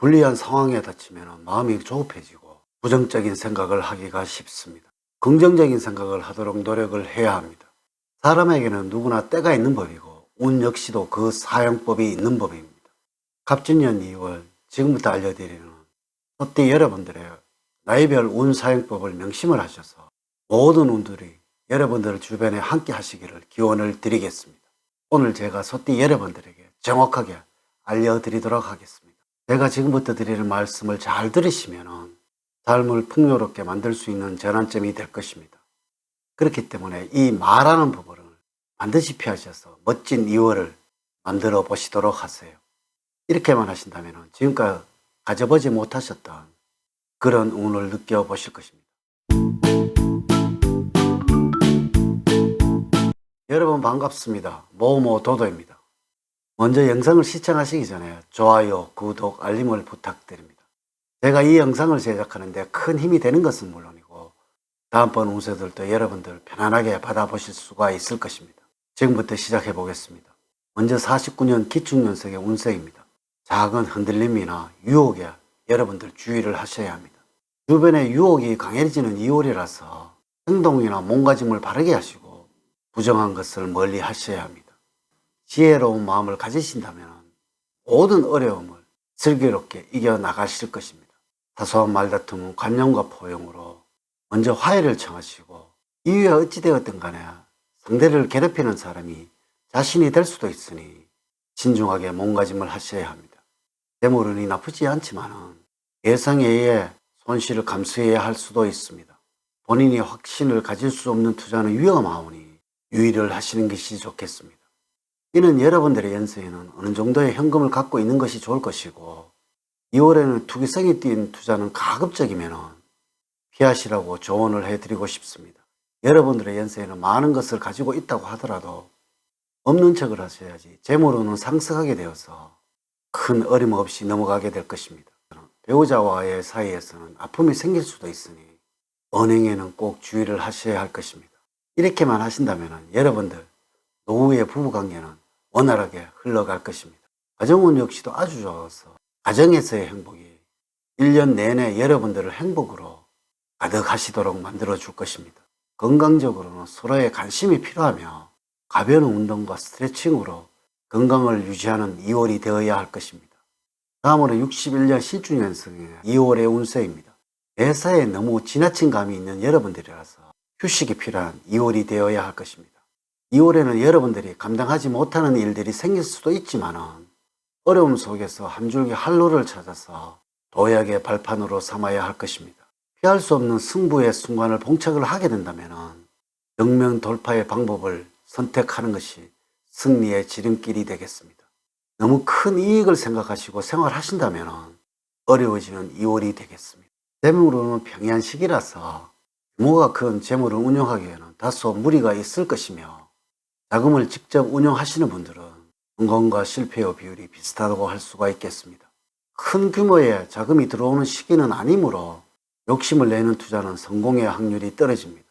불리한 상황에 닥치면 마음이 조급해지고 부정적인 생각을 하기가 쉽습니다. 긍정적인 생각을 하도록 노력을 해야 합니다. 사람에게는 누구나 때가 있는 법이고 운 역시도 그 사용법이 있는 법입니다. 갑진년 2월 지금부터 알려드리는 소띠 여러분들의 나이별 운 사용법을 명심을 하셔서 모든 운들이 여러분들 주변에 함께 하시기를 기원을 드리겠습니다. 오늘 제가 소띠 여러분들에게 정확하게 알려드리도록 하겠습니다. 제가 지금부터 드리는 말씀을 잘 들으시면 삶을 풍요롭게 만들 수 있는 전환점이 될 것입니다. 그렇기 때문에 이 말하는 부분을 반드시 피하셔서 멋진 2월을 만들어 보시도록 하세요. 이렇게만 하신다면 지금까지 가져보지 못하셨던 그런 운을 느껴보실 것입니다. 여러분 반갑습니다. 모모도도입니다. 먼저 영상을 시청하시기 전에 좋아요, 구독, 알림을 부탁드립니다. 제가 이 영상을 제작하는데 큰 힘이 되는 것은 물론이고 다음번 운세들도 여러분들 편안하게 받아보실 수가 있을 것입니다. 지금부터 시작해 보겠습니다. 먼저 49년 기축년생의 운세입니다. 작은 흔들림이나 유혹에 여러분들 주의를 하셔야 합니다. 주변에 유혹이 강해지는 2월이라서 행동이나 몸가짐을 바르게 하시고 부정한 것을 멀리 하셔야 합니다. 지혜로운 마음을 가지신다면 모든 어려움을 슬기롭게 이겨나가실 것입니다. 사소한 말다툼은 관념과 포용으로 먼저 화해를 청하시고 이유에 어찌되었든 간에 상대를 괴롭히는 사람이 자신이 될 수도 있으니 신중하게 몸가짐을 하셔야 합니다. 재물운이 나쁘지 않지만 예상에 의해 손실을 감수해야 할 수도 있습니다. 본인이 확신을 가질 수 없는 투자는 위험하오니 유의를 하시는 것이 좋겠습니다. 이는 여러분들의 연세에는 어느 정도의 현금을 갖고 있는 것이 좋을 것이고 2월에는 투기성이 띈 투자는 가급적이면 피하시라고 조언을 해드리고 싶습니다. 여러분들의 연세에는 많은 것을 가지고 있다고 하더라도 없는 척을 하셔야지 재물운은 상승하게 되어서 큰 어림없이 넘어가게 될 것입니다. 배우자와의 사이에서는 아픔이 생길 수도 있으니 언행에는 꼭 주의를 하셔야 할 것입니다. 이렇게만 하신다면 여러분들 노후의 부부관계는 원활하게 흘러갈 것입니다. 가정운 역시도 아주 좋아서 가정에서의 행복이 1년 내내 여러분들을 행복으로 가득하시도록 만들어 줄 것입니다. 건강적으로는 서로의 관심이 필요하며 가벼운 운동과 스트레칭으로 건강을 유지하는 2월이 되어야 할 것입니다. 다음으로 61년 실주년생의 2월의 운세입니다. 회사에 너무 지나친 감이 있는 여러분들이라서 휴식이 필요한 2월이 되어야 할 것입니다. 2월에는 여러분들이 감당하지 못하는 일들이 생길 수도 있지만 어려움 속에서 한 줄기 활로를 찾아서 도약의 발판으로 삼아야 할 것입니다. 피할 수 없는 승부의 순간을 봉착을 하게 된다면 정면 돌파의 방법을 선택하는 것이 승리의 지름길이 되겠습니다. 너무 큰 이익을 생각하시고 생활하신다면 어려워지는 2월이 되겠습니다. 재물운은 평이한 시기라서 규모가 큰 재물을 운영하기에는 다소 무리가 있을 것이며 자금을 직접 운영하시는 분들은 성공과 실패의 비율이 비슷하다고 할 수가 있겠습니다. 큰 규모의 자금이 들어오는 시기는 아니므로 욕심을 내는 투자는 성공의 확률이 떨어집니다.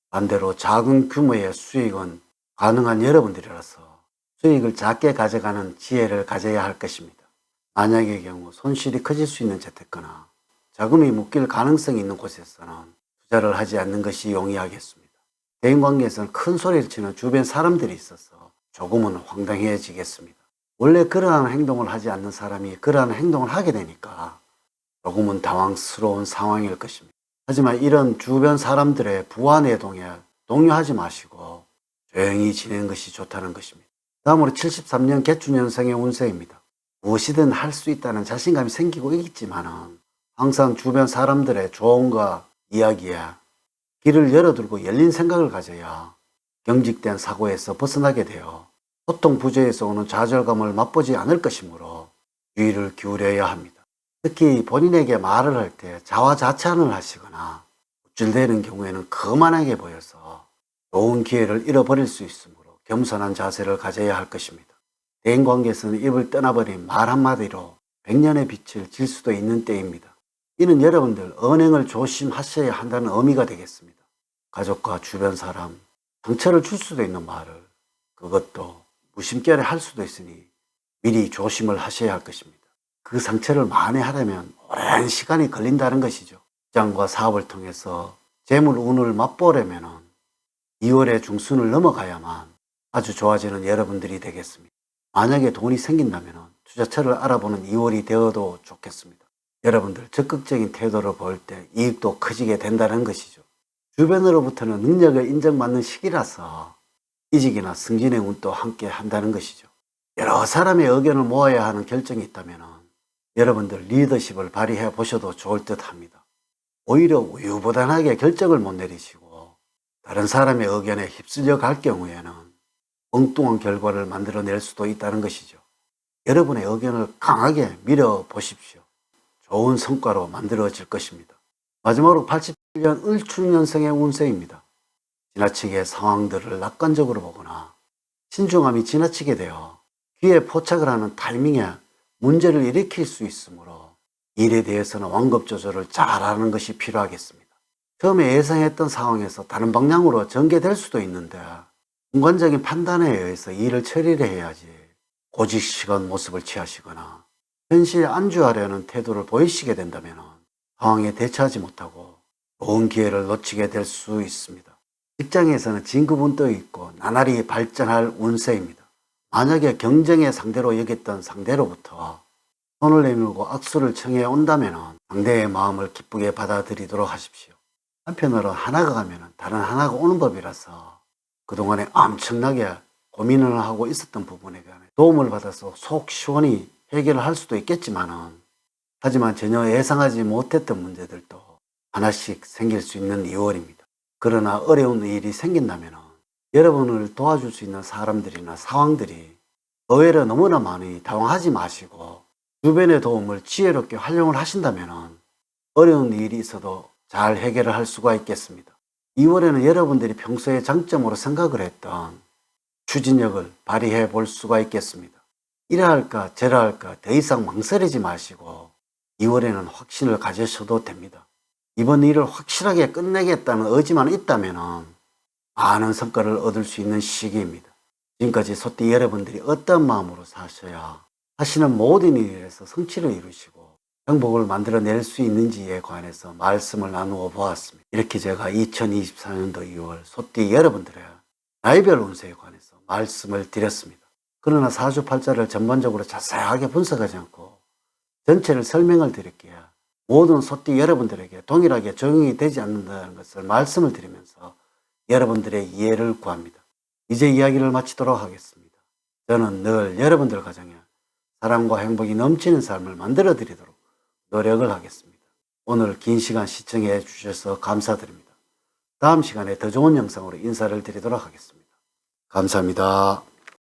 반대로 작은 규모의 수익은 가능한 여러분들이라서 수익을 작게 가져가는 지혜를 가져야 할 것입니다. 만약의 경우 손실이 커질 수 있는 재테크나 자금이 묶일 가능성이 있는 곳에서는 투자를 하지 않는 것이 용이하겠습니다. 대인관계에서는 큰 소리를 치는 주변 사람들이 있어서 조금은 황당해지겠습니다. 원래 그러한 행동을 하지 않는 사람이 그러한 행동을 하게 되니까 조금은 당황스러운 상황일 것입니다. 하지만 이런 주변 사람들의 부화내동에 동요하지 마시고 조용히 지내는 것이 좋다는 것입니다. 다음으로 73년 개축년생의 운세입니다. 무엇이든 할 수 있다는 자신감이 생기고 있지만 항상 주변 사람들의 조언과 이야기에 길을 열어두고 열린 생각을 가져야 경직된 사고에서 벗어나게 되어 고통 부재에서 오는 좌절감을 맛보지 않을 것이므로 주의를 기울여야 합니다. 특히 본인에게 말을 할 때 자화자찬을 하시거나 우쭐대는 경우에는 거만하게 보여서 좋은 기회를 잃어버릴 수 있으므로 겸손한 자세를 가져야 할 것입니다. 대인관계에서는 입을 떠나버린 말 한마디로 100년의 빛을 질 수도 있는 때입니다. 이는 여러분들 언행을 조심하셔야 한다는 의미가 되겠습니다. 가족과 주변 사람, 상처를 줄 수도 있는 말을 그것도 무심결에 할 수도 있으니 미리 조심을 하셔야 할 것입니다. 그 상처를 만회하려면 오랜 시간이 걸린다는 것이죠. 직장과 사업을 통해서 재물 운을 맛보려면 2월의 중순을 넘어가야만 아주 좋아지는 여러분들이 되겠습니다. 만약에 돈이 생긴다면 투자처를 알아보는 2월이 되어도 좋겠습니다. 여러분들 적극적인 태도를 보일 때 이익도 커지게 된다는 것이죠. 주변으로부터는 능력을 인정받는 시기라서 이직이나 승진의 운도 함께 한다는 것이죠. 여러 사람의 의견을 모아야 하는 결정이 있다면 여러분들 리더십을 발휘해 보셔도 좋을 듯 합니다. 오히려 우유부단하게 결정을 못 내리시고 다른 사람의 의견에 휩쓸려 갈 경우에는 엉뚱한 결과를 만들어낼 수도 있다는 것이죠. 여러분의 의견을 강하게 밀어보십시오. 좋은 성과로 만들어질 것입니다. 마지막으로 87년 을축년생의 운세입니다. 지나치게 상황들을 낙관적으로 보거나 신중함이 지나치게 되어 귀에 포착을 하는 타이밍에 문제를 일으킬 수 있으므로 일에 대해서는 완급 조절을 잘하는 것이 필요하겠습니다. 처음에 예상했던 상황에서 다른 방향으로 전개될 수도 있는데 중간적인 판단에 의해서 일을 처리를 해야지 고집스러운 모습을 취하시거나 현실에 안주하려는 태도를 보이시게 된다면 상황에 대처하지 못하고 좋은 기회를 놓치게 될 수 있습니다. 직장에서는 진급운 떠 있고 나날이 발전할 운세입니다. 만약에 경쟁의 상대로 여겼던 상대로부터 손을 내밀고 악수를 청해 온다면 상대의 마음을 기쁘게 받아들이도록 하십시오. 한편으로 하나가 가면 다른 하나가 오는 법이라서 그동안에 엄청나게 고민을 하고 있었던 부분에 관해 도움을 받아서 속 시원히 해결을 할 수도 있겠지만은 하지만 전혀 예상하지 못했던 문제들도 하나씩 생길 수 있는 2월입니다. 그러나 어려운 일이 생긴다면 여러분을 도와줄 수 있는 사람들이나 상황들이 의외로 너무나 많이 당황하지 마시고 주변의 도움을 지혜롭게 활용을 하신다면 어려운 일이 있어도 잘 해결을 할 수가 있겠습니다. 2월에는 여러분들이 평소에 장점으로 생각을 했던 추진력을 발휘해 볼 수가 있겠습니다. 이라 할까 저라 할까 더 이상 망설이지 마시고 2월에는 확신을 가지셔도 됩니다. 이번 일을 확실하게 끝내겠다는 의지만 있다면 많은 성과를 얻을 수 있는 시기입니다. 지금까지 소띠 여러분들이 어떤 마음으로 사셔야 하시는 모든 일에서 성취를 이루시고 행복을 만들어낼 수 있는지에 관해서 말씀을 나누어 보았습니다. 이렇게 제가 2024년도 2월 소띠 여러분들의 나이별 운세에 관해서 말씀을 드렸습니다. 그러나 사주팔자를 전반적으로 자세하게 분석하지 않고 전체를 설명을 드릴게요. 모든 소띠 여러분들에게 동일하게 적용이 되지 않는다는 것을 말씀을 드리면서 여러분들의 이해를 구합니다. 이제 이야기를 마치도록 하겠습니다. 저는 늘 여러분들 가정에 사랑과 행복이 넘치는 삶을 만들어 드리도록 노력을 하겠습니다. 오늘 긴 시간 시청해 주셔서 감사드립니다. 다음 시간에 더 좋은 영상으로 인사를 드리도록 하겠습니다. 감사합니다.